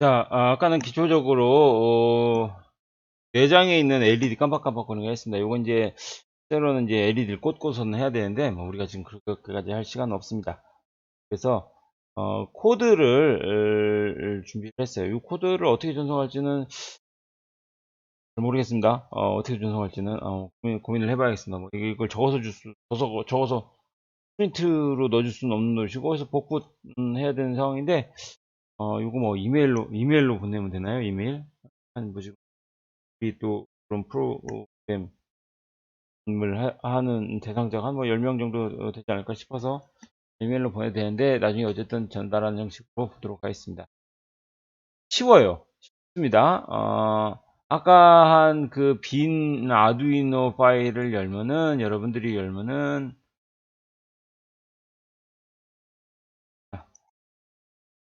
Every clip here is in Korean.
자, 아까는 기초적으로, 내장에 있는 LED 깜빡깜빡거리는 거 했습니다. 요건 이제, 때로는 이제 LED를 꽂고서는 해야 되는데, 뭐 우리가 지금 그렇게까지 할 시간은 없습니다. 그래서, 코드를 준비를 했어요. 이 코드를 어떻게 전송할지는 잘 모르겠습니다. 어떻게 전송할지는, 고민을 해봐야겠습니다. 뭐 이걸 적어서 프린트로 넣어줄 수는 없는 것이고, 그래서 복구 해야 되는 상황인데, 요거 뭐 이메일로 보내면 되나요? 이메일? 한 뭐지? 우리 또 그런 프로그램을 하는 대상자가 한 뭐 10명 정도 되지 않을까 싶어서 이메일로 보내도 되는데 나중에 어쨌든 전달하는 형식으로 보도록 하겠습니다. 쉬워요. 쉽습니다. 아까 한 그 빈 아두이노 파일을 열면은 여러분들이 열면은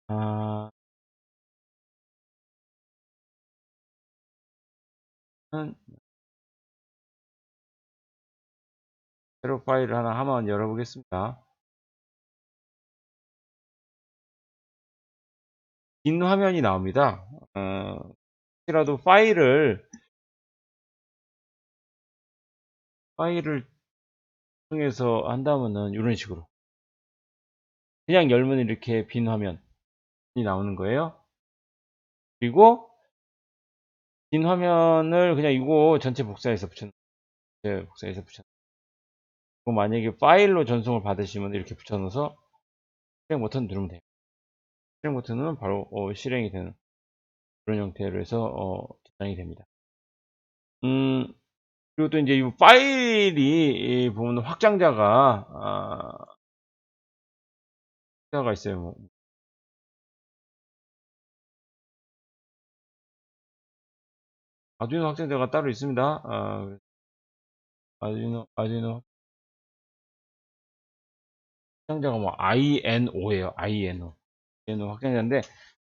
아, 새로 파일을 하나 한번 열어보겠습니다. 빈 화면이 나옵니다. 혹시라도 파일을 통해서 한다면은 이런 식으로 그냥 열면 이렇게 빈 화면이 나오는 거예요. 그리고 빈 화면을 그냥 이거 전체 복사해서 붙여. 그리고 만약에 파일로 전송을 받으시면 이렇게 붙여넣어서 실행 버튼 누르면 돼요. 실행 버튼은 바로 실행이 되는 그런 형태로 해서 저장이 됩니다. 그리고 또 이제 이 파일이 보면 확장자가 있어요. 뭐. 아두이노 확장자가 따로 있습니다. 아두이노 확장자가 뭐 INO예요. INO 확장자인데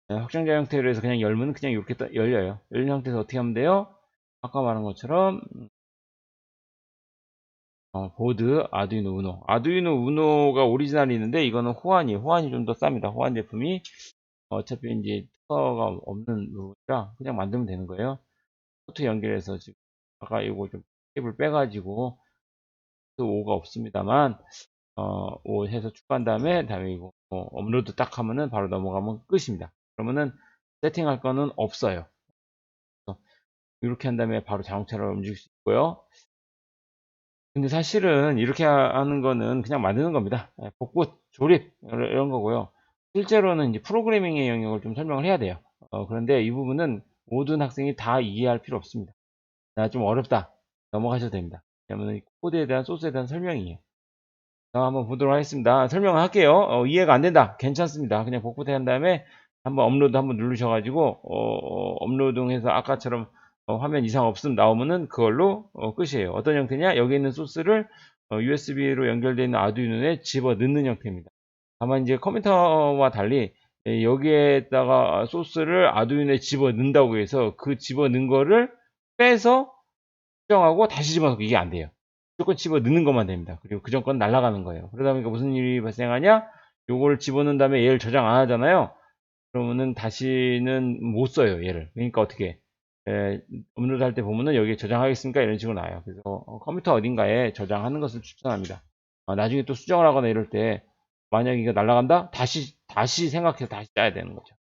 확장자 형태로 해서 그냥 열면 그냥 이렇게 열려요. 열린 상태에서 어떻게 하면 돼요? 아까 말한 것처럼 보드 아두이노 우노가 오리지널이 있는데 이거는 호환이 좀 더 쌉니다. 호환 제품이 어차피 이제 특허가 없는 부분이라 그냥 만들면 되는 거예요. 포트 연결해서 지금 아까 이거 좀 케이블 빼가지고 5가 없습니다만 5 해서 추가한 다음에 이거 업로드 딱 하면은 바로 넘어가면 끝입니다. 그러면은 세팅할 거는 없어요. 이렇게 한 다음에 바로 자동차로 움직일 수 있고요. 근데 사실은 이렇게 하는 거는 그냥 만드는 겁니다. 복구, 조립 이런 거고요. 실제로는 이제 프로그래밍의 영역을 좀 설명을 해야 돼요. 그런데 이 부분은 모든 학생이 다 이해할 필요 없습니다. 좀 어렵다. 넘어가셔도 됩니다. 왜냐면 코드에 대한 소스에 대한 설명이에요. 한번 보도록 하겠습니다. 설명을 할게요. 이해가 안 된다. 괜찮습니다. 그냥 복구한 다음에 한번 업로드 한번 누르셔가지고 업로드해서 아까처럼 화면 이상 없음 나오면은 그걸로 끝이에요. 어떤 형태냐? 여기 있는 소스를 USB로 연결되어 있는 아두이노에 집어 넣는 형태입니다. 다만 이제 컴퓨터와 달리 여기에다가 소스를 아두이노에 집어 넣는다고 해서 그 집어 넣은 거를 빼서 수정하고 다시 집어넣고 이게 안 돼요. 무조건 집어 넣는 것만 됩니다. 그리고 그 전 건 날아가는 거예요. 그러다 보니까 무슨 일이 발생하냐? 요걸 집어넣은 다음에 얘를 저장 안 하잖아요. 그러면은 다시는 못 써요, 얘를. 그러니까 어떻게 업로드 할 때 보면은 여기에 저장하겠습니까? 이런 식으로 나와요. 그래서 컴퓨터 어딘가에 저장하는 것을 추천합니다. 나중에 또 수정을 하거나 이럴 때 만약 이거 날아간다? 다시 생각해서 다시 짜야 되는 거죠.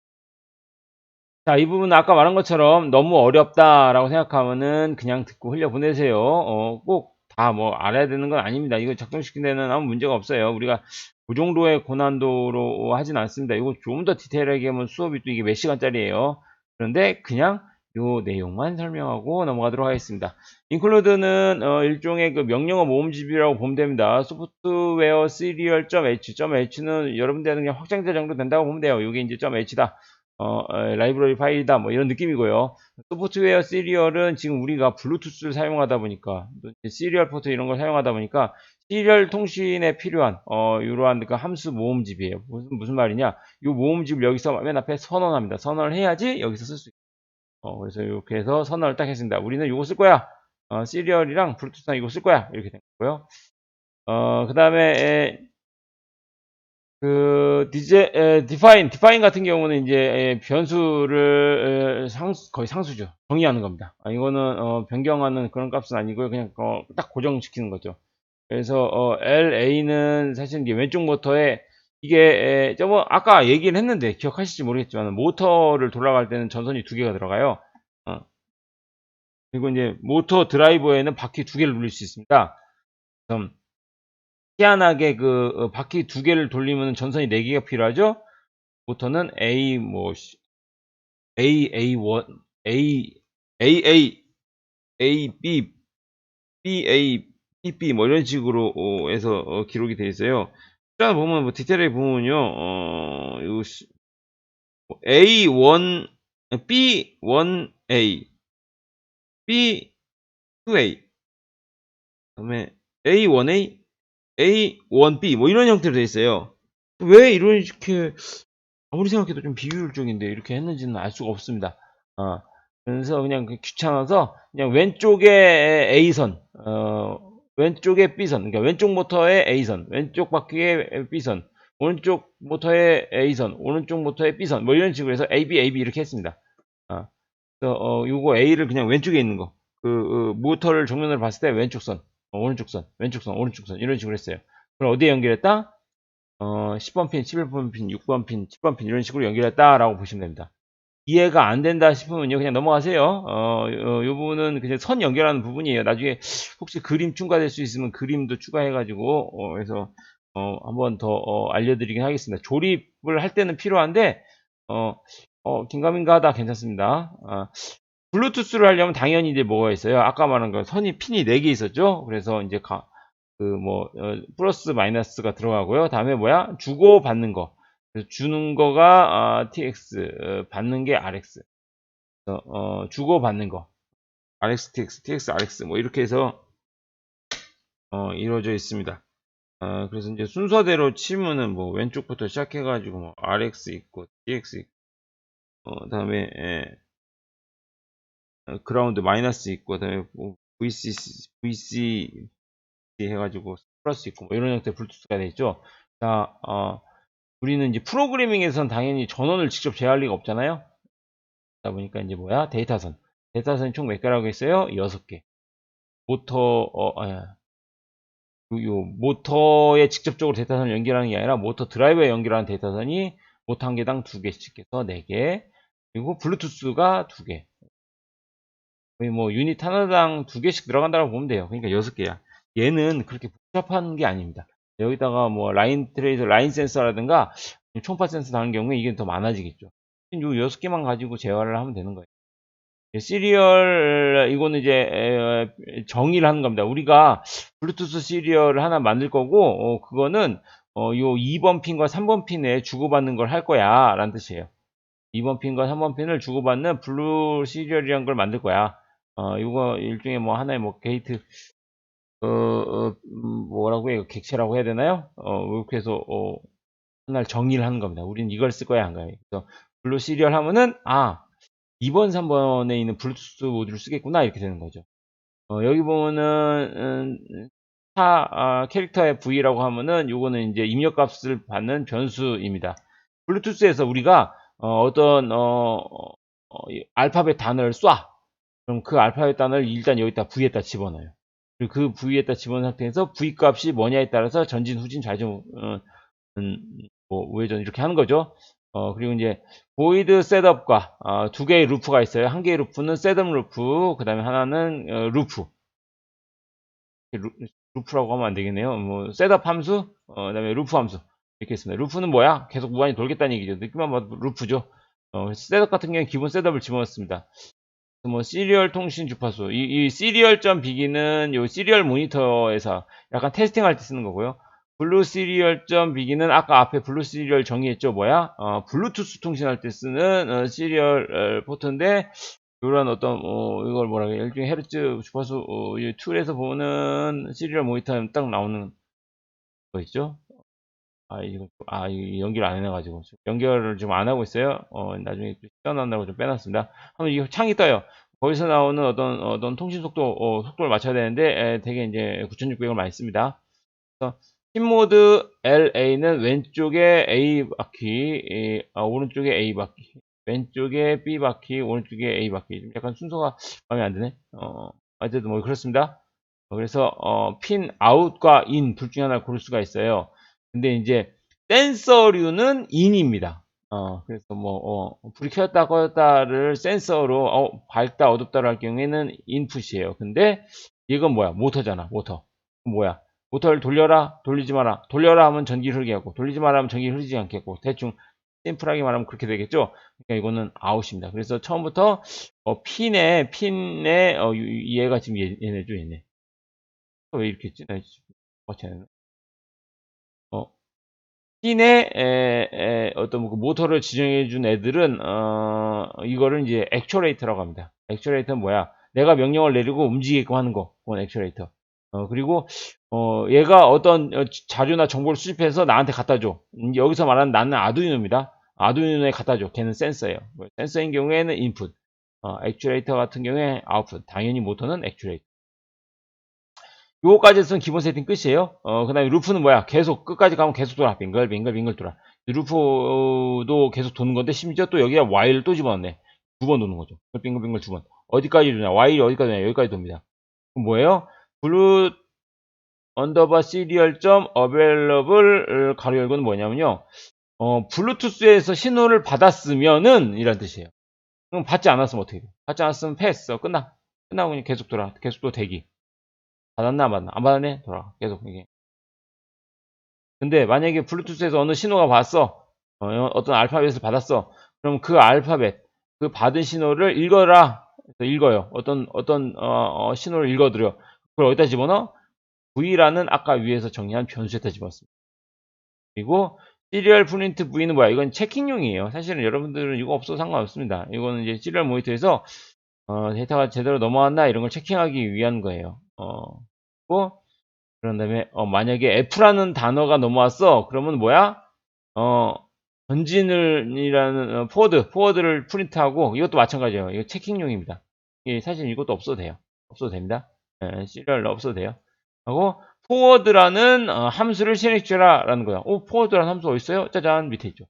자, 이 부분은 아까 말한 것처럼 너무 어렵다라고 생각하면은 그냥 듣고 흘려보내세요. 꼭 다 뭐 알아야 되는 건 아닙니다. 이거 작동시키는 데는 아무 문제가 없어요. 우리가 그 정도의 고난도로 하진 않습니다. 이거 좀 더 디테일하게 하면 수업이 또 이게 몇 시간짜리예요. 그런데 그냥 요 내용만 설명하고 넘어가도록 하겠습니다. include는 일종의 그 명령어 모음집이라고 보면 됩니다. 소프트웨어 serial.h.h는 여러분들한테 그냥 확장자 정도 된다고 보면 돼요. 이게 이제 .h다. 라이브러리 파일이다 뭐 이런 느낌이고요. 소프트웨어 시리얼은 지금 우리가 블루투스를 사용하다 보니까 시리얼 포트 이런 걸 사용하다 보니까 시리얼 통신에 필요한 이러한 그 함수 모음집이에요. 무슨 말이냐? 이 모음집을 여기서 맨 앞에 선언합니다. 선언을 해야지 여기서 쓸 수 있어요. 그래서 이렇게 해서 선언을 딱 했습니다. 우리는 이거 쓸 거야. 시리얼이랑 블루투스랑 이거 쓸 거야. 이렇게 된 거고요. 그 다음에 디파인 같은 경우는 이제 변수를 거의 상수죠. 정의하는 겁니다. 이거는 변경하는 그런 값은 아니고요. 그냥 딱 고정시키는 거죠. 그래서 LA는 사실 이게 왼쪽 모터에 이게 저번 아까 얘기를 했는데 기억하실지 모르겠지만 모터를 돌아갈 때는 전선이 두 개가 들어가요. 그리고 이제 모터 드라이버에는 바퀴 두 개를 돌릴 수 있습니다. 그럼 희한하게 바퀴 두 개를 돌리면 전선이 네 개가 필요하죠. 모터는 A1, A, B, BA, PP 뭐 이런 식으로 해서 기록이 되어 있어요. 숫자 보면 뭐 디테일하게 보면요, A1, B1A, B2A, 그다음에 A1A, A1B 뭐 이런 형태로 되어 있어요. 왜 이렇게 아무리 생각해도 좀 비효율적인데 이렇게 했는지는 알 수가 없습니다. 그래서 그냥 귀찮아서 그냥 왼쪽에 A선, 왼쪽에 B선, 그러니까 왼쪽 모터에 A선, 왼쪽 바퀴에 B선, 오른쪽 모터에 A선, 오른쪽 모터에 B선, 뭐 이런 식으로 해서 AB, AB 이렇게 했습니다. 그래서 요거 A를 그냥 왼쪽에 있는 거, 모터를 정면으로 봤을 때 왼쪽 선, 오른쪽 선, 왼쪽 선, 오른쪽 선 이런 식으로 했어요. 그럼 어디에 연결했다? 10번 핀, 11번 핀, 6번 핀, 7번 핀 이런 식으로 연결했다라고 보시면 됩니다. 이해가 안 된다 싶으면요 그냥 넘어가세요. 요 부분은 그냥 선 연결하는 부분이에요. 나중에 혹시 그림 추가될 수 있으면 그림도 추가해가지고 해서 한번 더 알려드리긴 하겠습니다. 조립을 할 때는 필요한데 긴가민가 하다 괜찮습니다. 블루투스를 하려면 당연히 이제 뭐가 있어요. 아까 말한 거 선이 핀이 4개 있었죠. 그래서 이제 플러스 마이너스가 들어가고요. 다음에 뭐야? 주고 받는 거. 그래서 주는 거가 TX, 받는 게 RX. 주고 받는 거. RX, TX, TX, RX 뭐 이렇게 해서 이루어져 있습니다. 그래서 이제 순서대로 치면은 뭐 왼쪽부터 시작해가지고 뭐 RX 있고 TX 있고 다음에 그라운드 마이너스 있고 그다음에 뭐 VC 해가지고 플러스 있고 뭐 이런 형태 블루투스가 되어 있죠. 자, 우리는 이제 프로그래밍에선 당연히 전원을 직접 제어할 리가 없잖아요. 그러다 보니까 이제 뭐야? 데이터선이 총 몇 개라고 했어요? 6개. 모터에 직접적으로 데이터선을 연결하는 게 아니라 모터 드라이버에 연결하는 데이터선이 모터 한 개당 2개씩 해서 4개. 그리고 블루투스가 2개. 거의 뭐 유닛 하나당 2개씩 들어간다고 보면 돼요. 그러니까 6개야. 얘는 그렇게 복잡한 게 아닙니다. 여기다가 뭐 라인 트레이서, 라인 센서라든가 총파 센서 다는 경우에 이게 더 많아지겠죠. 요 6개만 가지고 제어를 하면 되는 거예요. 시리얼, 이거는 이제 정의를 하는 겁니다. 우리가 블루투스 시리얼을 하나 만들 거고, 그거는 요 2번 핀과 3번 핀에 주고받는 걸 할 거야 라는 뜻이에요. 2번 핀과 3번 핀을 주고받는 블루 시리얼이라는 걸 만들 거야. 이거 일종의 뭐 하나의 뭐 게이트, 뭐라고 해요? 객체라고 해야 되나요? 이렇게 해서 하나를 정의를 하는 겁니다. 우리는 이걸 쓸 거야, 안 가요? 그래서 블루 시리얼 하면은 2번, 3번에 있는 블루투스 모듈을 쓰겠구나 이렇게 되는 거죠. 여기 보면은 캐릭터의 V라고 하면은 요거는 이제 입력값을 받는 변수입니다. 블루투스에서 우리가 어떤 알파벳 단어를 쏴. 그럼 그 알파벳 단어를 일단 여기다 V에다 집어넣어요. 그리고 그 V에다 집어넣은 상태에서 V 값이 뭐냐에 따라서 전진, 후진, 좌전, 뭐 우회전 이렇게 하는 거죠. 그리고 이제 void setup과 2개의 루프가 있어요. 한 개의 루프는 setup 루프, 그 다음에 하나는 루프. 루프라고 하면 안 되겠네요. 뭐 setup 함수, 그 다음에 루프 함수 이렇게 있습니다. 루프는 뭐야? 계속 무한히 돌겠다는 얘기죠. 느낌만 봐도 루프죠. setup 같은 경우는 기본 셋업을 집어넣습니다. 뭐 시리얼 통신 주파수, 이 시리얼.비기는 요 시리얼 모니터에서 약간 테스팅할 때 쓰는 거고요. 블루 시리얼.비기는 아까 앞에 블루 시리얼 정의했죠. 뭐야? 블루투스 통신할 때 쓰는 시리얼 포트인데 이런 어떤 이걸 뭐라 그래? 일종의 헤르츠 주파수 이 툴에서 보는 시리얼 모니터에 딱 나오는 거 있죠. 이거 연결 안 해놔가지고 연결을 지금 안 하고 있어요. 나중에 시간 난다고 좀 빼놨습니다. 한번 이 창이 떠요. 거기서 나오는 어떤 통신 속도를 맞춰야 되는데 되게 이제 9600을 많이 씁니다. 그래서 핀 모드 LA는 왼쪽에 A 바퀴, 오른쪽에 A 바퀴, 왼쪽에 B 바퀴, 오른쪽에 A 바퀴. 좀 약간 순서가 마음에 안 드네. 어쨌든 뭐 그렇습니다. 그래서 핀 아웃과 인 둘 중에 하나를 고를 수가 있어요. 근데 이제 센서류는 인입니다. 그래서 뭐 불이 켜졌다 꺼졌다를 센서로 밝다 어둡다를 할 경우에는 인풋이에요. 근데 이건 뭐야? 모터잖아. 모터. 뭐야? 모터를 돌려라, 돌리지 마라. 돌려라 하면 전기 흐르게 하고, 돌리지 마라 하면 전기 흐르지 않겠고, 대충 심플하게 말하면 그렇게 되겠죠? 그러니까 이거는 아웃입니다. 그래서 처음부터 핀에 얘가 지금 얘네죠, 얘네. 왜 이렇게 했지? 나 지금 같이 하네. 핀에 어떤 뭐 그 모터를 지정해 준 애들은 이거를 이제 액츄레이터라고 합니다. 액츄레이터는 뭐야? 내가 명령을 내리고 움직이게끔 하는 거. 그건 액츄레이터. 그리고 얘가 어떤 자료나 정보를 수집해서 나한테 갖다 줘. 여기서 말하는 나는 아두이노입니다. 아두이노에 갖다 줘. 걔는 센서예요. 센서인 경우에는 인풋. 액츄레이터 같은 경우에 아웃풋. 당연히 모터는 액츄레이터. 요거까지 했으면 기본 세팅 끝이에요. 그 다음에 루프는 뭐야? 계속, 끝까지 가면 계속 돌아. 빙글빙글 돌아. 루프도 계속 도는 건데, 심지어 또 여기에 와일을 또 집어넣네. 두 번 도는 거죠. 빙글빙글 두 번. 어디까지 도냐? 와일이 어디까지 도냐? 여기까지 돕니다. 그럼 뭐예요? 블루 언더바 시리얼 점 어베일러블 가로 열고는 뭐냐면요. 블루투스에서 신호를 받았으면은 이란 뜻이에요. 그럼 받지 않았으면 어떻게 돼? 받지 않았으면 패스. 끝나고 그냥 계속 돌아. 계속 또 대기. 받았나 안 받았나? 안 받았네? 돌아. 계속 이게. 근데 만약에 블루투스에서 어느 신호가 왔어. 어떤 알파벳을 받았어. 그럼 그 알파벳, 그 받은 신호를 읽어라. 그래서 읽어요. 어떤 신호를 읽어드려. 그걸 어디다 집어넣어? V라는 아까 위에서 정리한 변수에다 집어넣습니다. 그리고 시리얼 프린트 V는 뭐야? 이건 체킹용이에요. 사실은 여러분들은 이거 없어도 상관없습니다. 이거는 이제 시리얼 모니터에서 데이터가 제대로 넘어왔나 이런 걸 체킹하기 위한 거예요. 그리고 그런 다음에 만약에 F라는 단어가 넘어왔어. 그러면 뭐야? 전진을이라는 포워드를 프린트하고 이것도 마찬가지예요. 이거 체킹용입니다. 사실 이것도 없어도 돼요. 없어도 됩니다. 시리얼 없어도 돼요. 하고 포워드라는 함수를 실행시켜라라는 거야. 포워드라는 함수 어디 있어요? 짜잔 밑에 있죠.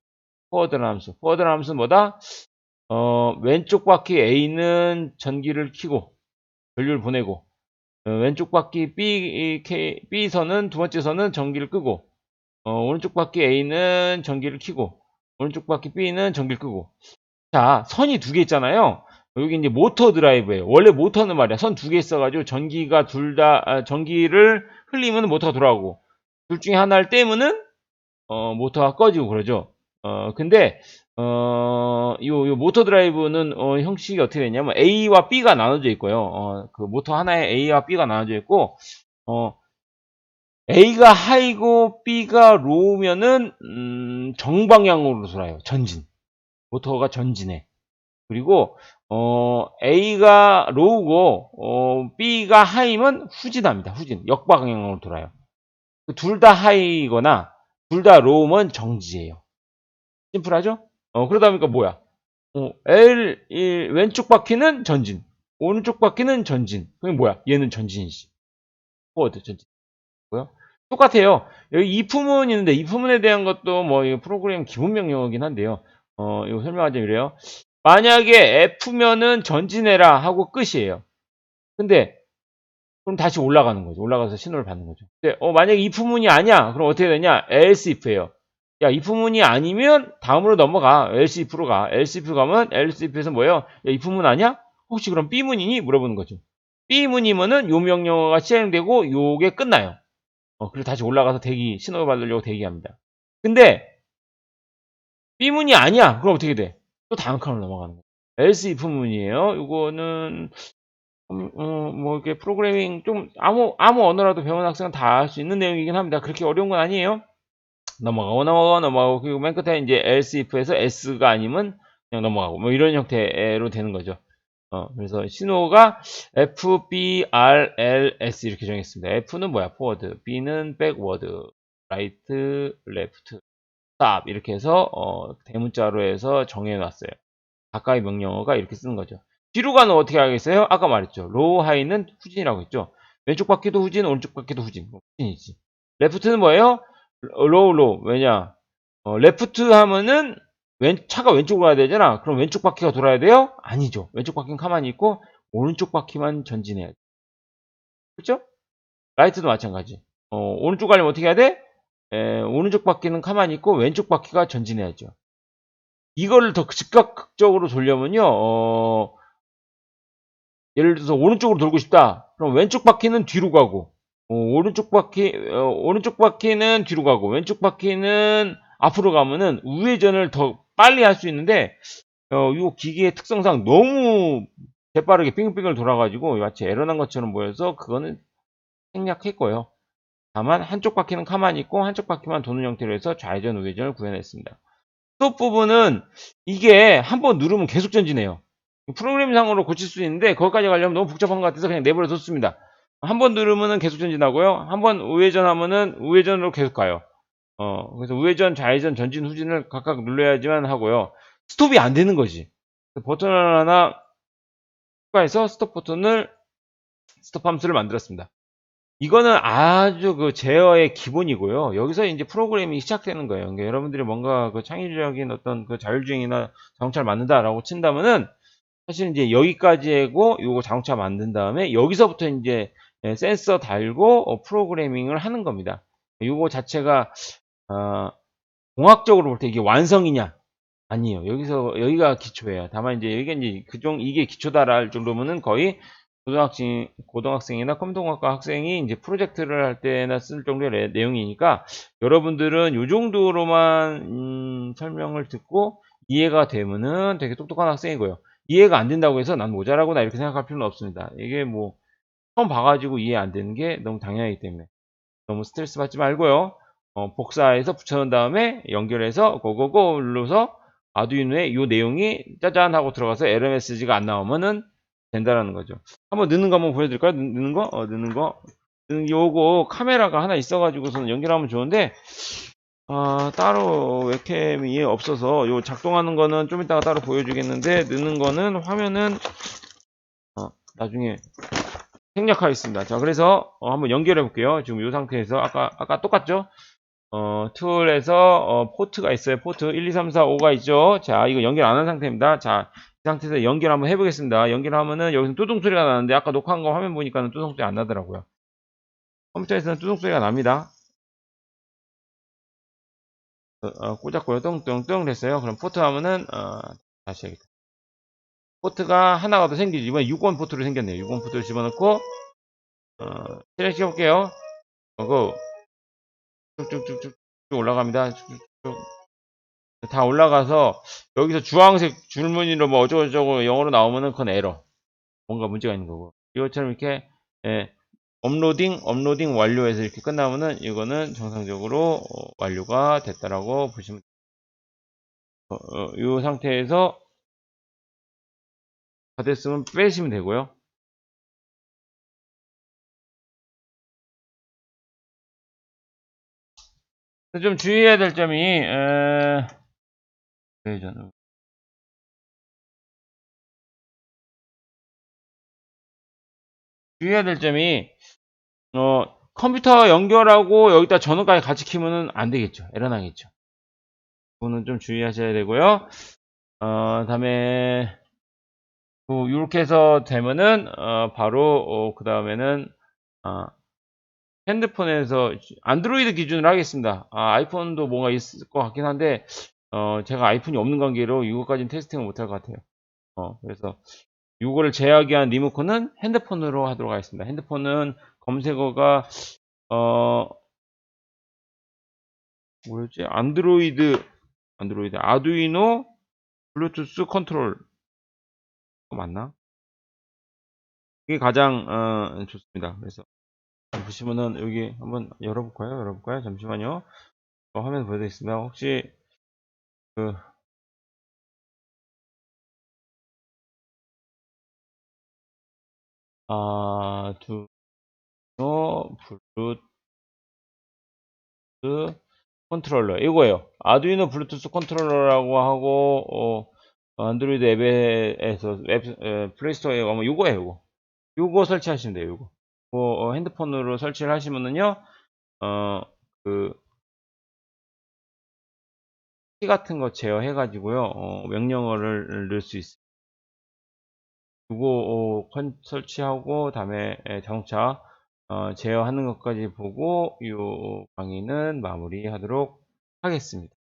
포워드라는 함수. 포워드라는 함수는 뭐다? 왼쪽 바퀴 A는 전기를 켜고 전류를 보내고 왼쪽 바퀴 B선은 두 번째 선은 전기를 끄고 오른쪽 바퀴 A는 전기를 켜고 오른쪽 바퀴 B는 전기를 끄고. 자, 선이 두 개 있잖아요. 여기 이제 모터 드라이브예요. 원래 모터는 말이야. 선 두 개 있어가지고 전기가 전기를 흘리면 모터가 돌아가고 둘 중에 하나를 떼면은 모터가 꺼지고 그러죠. 근데 요 모터 드라이브는 형식이 어떻게 되냐면 A와 B가 나눠져 있고요. 그 모터 하나에 A와 B가 나눠져 있고 A가 하이고 B가 로우면은 정방향으로 돌아요. 전진. 모터가 전진해. 그리고 A가 로우고 B가 하이면 후진합니다. 후진. 역방향으로 돌아요. 둘 다 하이거나 둘 다 로우면 정지예요. 심플하죠? 그러다 보니까 뭐야? 왼쪽 바퀴는 전진. 오른쪽 바퀴는 전진. 그게 뭐야? 얘는 전진이지. 포워드 전진. 뭐요? 똑같아요. 여기 이품은 있는데 이품에 대한 것도 뭐 프로그램 기본 명령이긴 한데요. 이거 설명하자면 이래요. 만약에 F면은 전진해라 하고 끝이에요. 근데 그럼 다시 올라가는 거죠. 올라가서 신호를 받는 거죠. 근데 만약에 if문이 아니야. 그럼 어떻게 되냐? else if예요. 야, if문이 아니면 다음으로 넘어가. else if로 가. else if 가면 else if에서 뭐예요? 야, if문 아니야? 혹시 그럼 B문이니? 물어보는 거죠. B문이면은 요 명령어가 실행되고 요게 끝나요. 그리고 다시 올라가서 대기, 신호를 받으려고 대기합니다. 근데 B문이 아니야. 그럼 어떻게 돼? 또 다음 칸으로 넘어가는 거예요. else if 문이에요. 요거는 뭐 이렇게 프로그래밍 좀 아무 언어라도 배운 학생은 다 할 수 있는 내용이긴 합니다. 그렇게 어려운 건 아니에요. 넘어가고 그리고 맨 끝에 이제 else if에서 s가 아니면 그냥 넘어가고 뭐 이런 형태로 되는 거죠. 그래서 신호가 F, B, R, L, S 이렇게 정했습니다. F는 뭐야? forward, B는 backward, right, left, stop 이렇게 해서 대문자로 해서 정해놨어요. 가까이 명령어가 이렇게 쓰는 거죠. 뒤로 가는 어떻게 하겠어요? 아까 말했죠. 로우 하이는 후진이라고 했죠. 왼쪽 바퀴도 후진, 오른쪽 바퀴도 후진. 후진이지. 레프트는 뭐예요? 로우. 왜냐? 레프트 하면은 차가 왼쪽으로 가야 되잖아. 그럼 왼쪽 바퀴가 돌아야 돼요? 아니죠. 왼쪽 바퀴는 가만히 있고 오른쪽 바퀴만 전진해야 돼. 그렇죠? 라이트도 마찬가지. 오른쪽 가려면 어떻게 해야 돼? 오른쪽 바퀴는 가만히 있고 왼쪽 바퀴가 전진해야죠. 이거를 더 즉각적으로 돌려면요. 예를 들어서 오른쪽으로 돌고 싶다. 그럼 왼쪽 바퀴는 뒤로 가고, 오른쪽 바퀴는 뒤로 가고, 왼쪽 바퀴는 앞으로 가면은 우회전을 더 빨리 할 수 있는데, 이 기계의 특성상 너무 재빠르게 빙글빙글 돌아가지고 마치 에러 난 것처럼 보여서 그거는 생략했고요. 다만 한쪽 바퀴는 가만히 있고 한쪽 바퀴만 도는 형태로 해서 좌회전 우회전을 구현했습니다. 스톱 부분은 이게 한번 누르면 계속 전진해요. 프로그램상으로 고칠 수 있는데 거기까지 가려면 너무 복잡한 것 같아서 그냥 내버려 뒀습니다. 한 번 누르면은 계속 전진하고요. 한 번 우회전하면은 우회전으로 계속 가요. 그래서 우회전, 좌회전, 전진, 후진을 각각 눌러야지만 하고요. 스톱이 안 되는 거지. 버튼을 하나 추가해서 스톱 함수를 만들었습니다. 이거는 아주 그 제어의 기본이고요. 여기서 이제 프로그래밍이 시작되는 거예요. 그러니까 여러분들이 뭔가 그 창의적인 어떤 그 자율주행이나 자동차를 만든다라고 친다면은 사실 이제 여기까지 하고 요거 자동차 만든 다음에 여기서부터 이제 센서 달고 프로그래밍을 하는 겁니다. 요거 자체가 공학적으로 볼 때 이게 완성이냐? 아니에요. 여기가 기초예요. 다만 이제 여기가 이제 이게 기초다라 할 정도면은 거의 고등학생이나 컴퓨터공학과 학생이 이제 프로젝트를 할 때나 쓸 정도의 내용이니까 여러분들은 요 정도로만 설명을 듣고 이해가 되면은 되게 똑똑한 학생이고요. 이해가 안 된다고 해서 난 모자라구나 이렇게 생각할 필요는 없습니다. 이게 뭐 처음 봐가지고 이해 안 되는 게 너무 당연하기 때문에 너무 스트레스 받지 말고요. 복사해서 붙여놓은 다음에 연결해서 고고고 눌러서 아두이노에 이 내용이 짜잔 하고 들어가서 에러 메시지가 안 나오면은 된다라는 거죠. 한번 넣는 거 한번 보여드릴까요? 넣는 거? 넣는 거. 요거 카메라가 하나 있어가지고서는 연결하면 좋은데 따로 웹캠이 없어서 요 작동하는 거는 좀 이따가 따로 보여주겠는데 넣는 거는 화면은 나중에 생략하겠습니다. 자, 그래서 한번 연결해 볼게요. 지금 이 상태에서 아까 똑같죠? 툴에서 포트가 있어요. 포트 1, 2, 3, 4, 5가 있죠. 자, 이거 연결 안 한 상태입니다. 자, 이 상태에서 연결 한번 해보겠습니다. 연결하면은 여기서 뚜둥 소리가 나는데 아까 녹화한 거 화면 보니까는 뚜둥 소리 안 나더라고요. 컴퓨터에서는 뚜둥 소리가 납니다. 꽂았고요. 뚱뚱뚱 됐어요. 그럼 포트 하면은 다시 해야겠다. 포트가 하나가 더 생기죠. 이번에 6번 포트로 생겼네요. 6번 포트를 집어넣고 실행 시켜볼게요. 고 쭉쭉쭉쭉 올라갑니다. 쭉쭉쭉 다 올라가서 여기서 주황색 줄무늬로 뭐 어쩌고저쩌고 영어로 나오면은 그건 에러. 뭔가 문제가 있는 거고. 이것처럼 이렇게 업로딩 완료해서 이렇게 끝나면은 이거는 정상적으로 완료가 됐다라고 보시면 이 상태에서 다 됐으면 빼시면 되고요. 좀 주의해야 될 점이 주의해야 될 점이 컴퓨터 연결하고 여기다 전원까지 같이 키면은 안 되겠죠. 에러 나겠죠. 그거는 좀 주의하셔야 되고요. 다음에 이렇게 해서 되면은 바로 그 다음에는 핸드폰에서 안드로이드 기준으로 하겠습니다. 아이폰도 뭔가 있을 것 같긴 한데 제가 아이폰이 없는 관계로 이거까지는 테스팅을 못할 것 같아요. 그래서 이거를 제약위한 리모컨은 핸드폰으로 하도록 하겠습니다. 핸드폰은 검색어가 뭐였지? 아두이노 블루투스 컨트롤 맞나? 이게 가장 좋습니다. 그래서 보시면은 여기 한번 열어볼까요? 잠시만요. 화면 보여드리겠습니다. 혹시 그 아두이노 블루투스 컨트롤러 이거예요. 아두이노 블루투스 컨트롤러라고 하고 안드로이드 앱에서 플레이스토어에 가면 요거예요. 요거 설치하시면 돼요. 요거 핸드폰으로 설치를 하시면은요 어, 그, 키 같은 거 제어해가지고요, 명령어를 넣을 수 있어요. 그거 설치하고, 다음에 자동차 제어하는 것까지 보고, 이 강의는 마무리하도록 하겠습니다.